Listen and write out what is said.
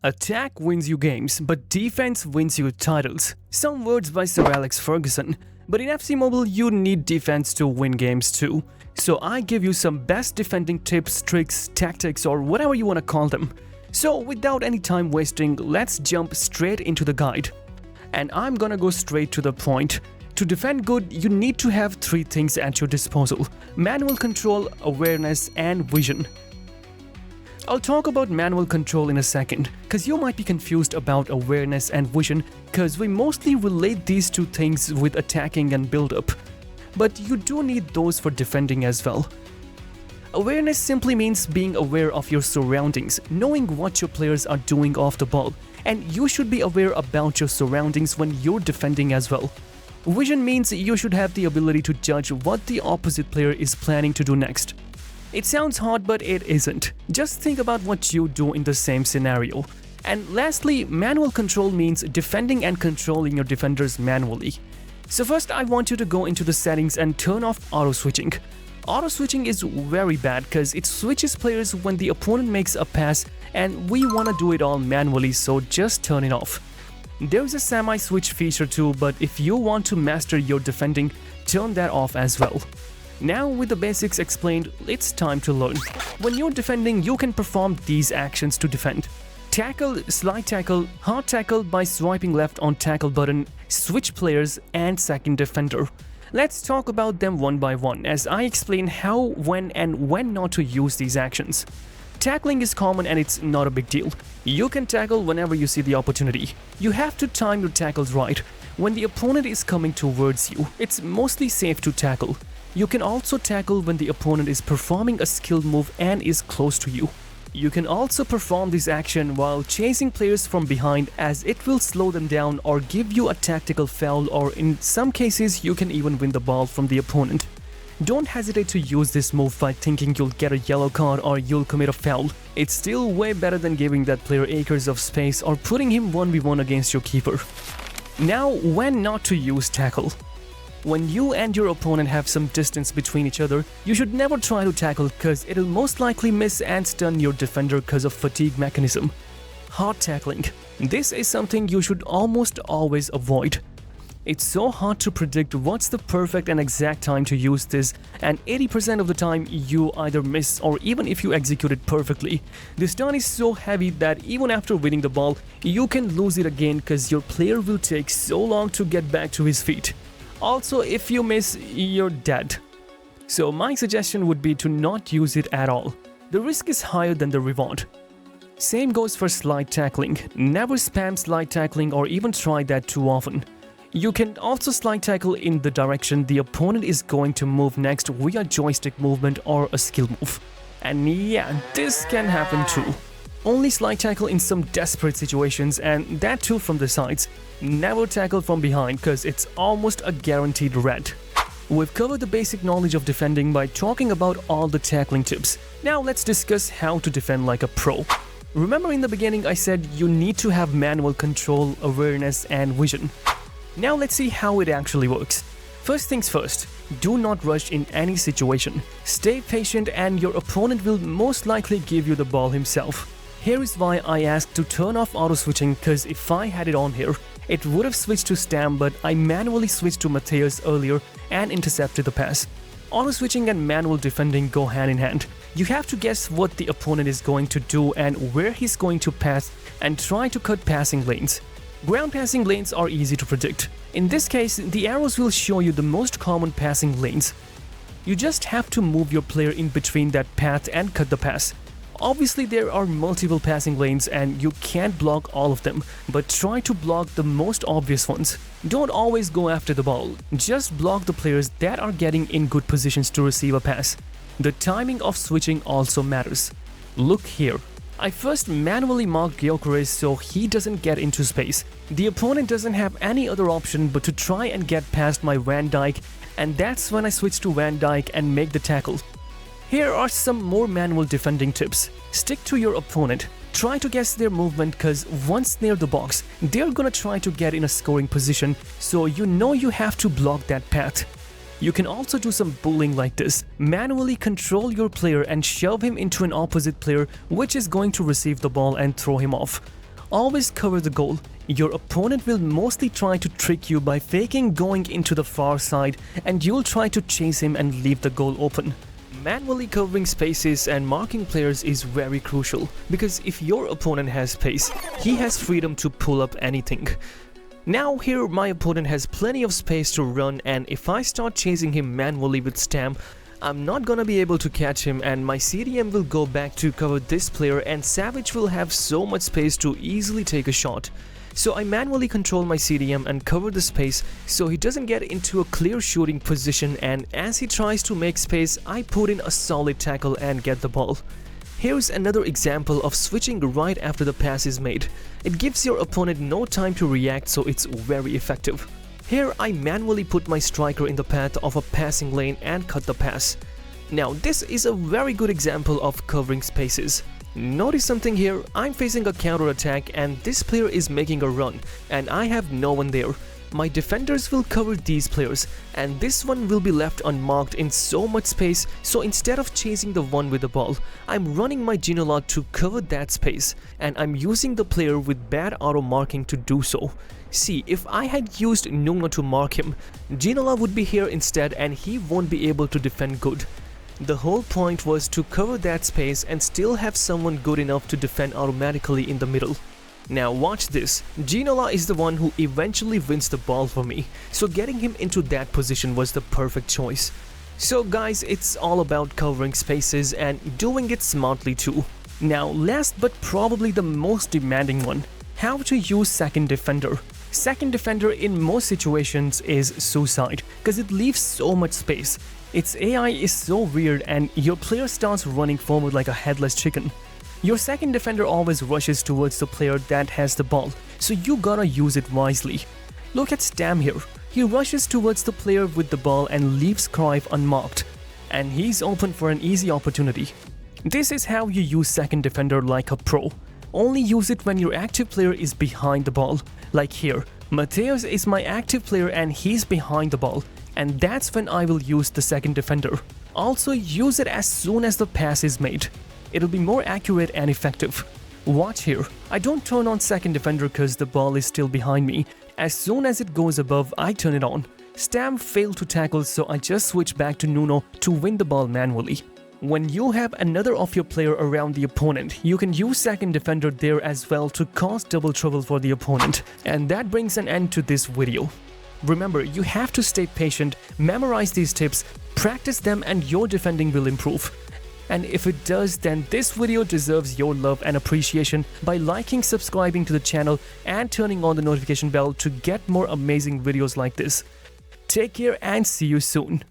Attack wins you games, but defense wins you titles. Some words by Sir Alex Ferguson. But in FC Mobile, you need defense to win games too. So I give you some best defending tips, tricks, tactics, or whatever you want to call them. So without any time wasting, let's jump straight into the guide. And I'm gonna go straight to the point. To defend good, you need to have three things at your disposal: manual control, awareness, and vision. I'll talk about manual control in a second, cause you might be confused about awareness and vision, cause we mostly relate these two things with attacking and build-up. But you do need those for defending as well. Awareness simply means being aware of your surroundings, knowing what your players are doing off the ball, and you should be aware about your surroundings when you're defending as well. Vision means you should have the ability to judge what the opposite player is planning to do next. It sounds hard, but it isn't. Just think about what you do in the same scenario. And lastly, manual control means defending and controlling your defenders manually. So first, I want you to go into the settings and turn off auto switching. Auto switching is very bad because it switches players when the opponent makes a pass, and we want to do it all manually, so just turn it off. There's a semi-switch feature too, but if you want to master your defending, turn that off as well. Now with the basics explained, it's time to learn. When you're defending, you can perform these actions to defend: tackle, slide tackle, hard tackle by swiping left on tackle button, switch players, and second defender. Let's talk about them one by one as I explain how, when, and when not to use these actions. Tackling is common and it's not a big deal. You can tackle whenever you see the opportunity. You have to time your tackles right. When the opponent is coming towards you, it's mostly safe to tackle. You can also tackle when the opponent is performing a skilled move and is close to you. You can also perform this action while chasing players from behind, as it will slow them down or give you a tactical foul, or in some cases you can even win the ball from the opponent. Don't hesitate to use this move by thinking you'll get a yellow card or you'll commit a foul. It's still way better than giving that player acres of space or putting him 1v1 against your keeper. Now, when not to use tackle. When you and your opponent have some distance between each other, you should never try to tackle cause it'll most likely miss and stun your defender cause of fatigue mechanism. Hard tackling. This is something you should almost always avoid. It's so hard to predict what's the perfect and exact time to use this, and 80% of the time you either miss, or even if you execute it perfectly, the stun is so heavy that even after winning the ball, you can lose it again cause your player will take so long to get back to his feet. Also, if you miss, you're dead. So my suggestion would be to not use it at all. The risk is higher than the reward. Same goes for slide tackling. Never spam slide tackling or even try that too often. You can also slide tackle in the direction the opponent is going to move next via joystick movement or a skill move. And yeah, this can happen too. Only slide tackle in some desperate situations, and that too from the sides. Never tackle from behind cause it's almost a guaranteed red. We've covered the basic knowledge of defending by talking about all the tackling tips. Now let's discuss how to defend like a pro. Remember in the beginning I said you need to have manual control, awareness, and vision. Now let's see how it actually works. First things first, do not rush in any situation. Stay patient and your opponent will most likely give you the ball himself. Here is why I asked to turn off auto switching, cause if I had it on here, it would have switched to Stam, but I manually switched to Matthias earlier and intercepted the pass. Auto switching and manual defending go hand in hand. You have to guess what the opponent is going to do and where he's going to pass, and try to cut passing lanes. Ground passing lanes are easy to predict. In this case, the arrows will show you the most common passing lanes. You just have to move your player in between that path and cut the pass. Obviously there are multiple passing lanes and you can't block all of them, but try to block the most obvious ones. Don't always go after the ball, just block the players that are getting in good positions to receive a pass. The timing of switching also matters. Look here. I first manually marked Gyökeres so he doesn't get into space. The opponent doesn't have any other option but to try and get past my Van Dijk, and that's when I switch to Van Dijk and make the tackle. Here are some more manual defending tips. Stick to your opponent. Try to guess their movement cause once near the box, they're gonna try to get in a scoring position, so you know you have to block that path. You can also do some bullying like this. Manually control your player and shove him into an opposite player which is going to receive the ball and throw him off. Always cover the goal. Your opponent will mostly try to trick you by faking going into the far side, and you'll try to chase him and leave the goal open. Manually covering spaces and marking players is very crucial, because if your opponent has space, he has freedom to pull up anything. Now here my opponent has plenty of space to run, and if I start chasing him manually with Stam, I'm not gonna be able to catch him, and my CDM will go back to cover this player, and Savage will have so much space to easily take a shot. So I manually control my CDM and cover the space so he doesn't get into a clear shooting position, and as he tries to make space, I put in a solid tackle and get the ball. Here's another example of switching right after the pass is made. It gives your opponent no time to react, so it's very effective. Here I manually put my striker in the path of a passing lane and cut the pass. Now this is a very good example of covering spaces. Notice something here, I'm facing a counter attack and this player is making a run and I have no one there. My defenders will cover these players and this one will be left unmarked in so much space, so instead of chasing the one with the ball, I'm running my Ginola to cover that space, and I'm using the player with bad auto marking to do so. See, if I had used Nuno to mark him, Ginola would be here instead and he won't be able to defend good. The whole point was to cover that space and still have someone good enough to defend automatically in the middle. Now watch this, Ginola is the one who eventually wins the ball for me, so getting him into that position was the perfect choice. So guys, it's all about covering spaces and doing it smartly too. Now last but probably the most demanding one, how to use second defender. Second defender in most situations is suicide, because it leaves so much space. Its AI is so weird and your player starts running forward like a headless chicken. Your second defender always rushes towards the player that has the ball, so you gotta use it wisely. Look at Stam here, he rushes towards the player with the ball and leaves Cruyff unmarked, and he's open for an easy opportunity. This is how you use second defender like a pro. Only use it when your active player is behind the ball. Like here, Mateus is my active player and he's behind the ball, and that's when I will use the second defender. Also use it as soon as the pass is made. It'll be more accurate and effective. Watch here, I don't turn on second defender because the ball is still behind me. As soon as it goes above, I turn it on. Stam failed to tackle, so I just switch back to Nuno to win the ball manually. When you have another of your player around the opponent, you can use second defender there as well to cause double trouble for the opponent. And that brings an end to this video. Remember, you have to stay patient, memorize these tips, practice them, and your defending will improve. And if it does, then this video deserves your love and appreciation by liking, subscribing to the channel, and turning on the notification bell to get more amazing videos like this. Take care and see you soon.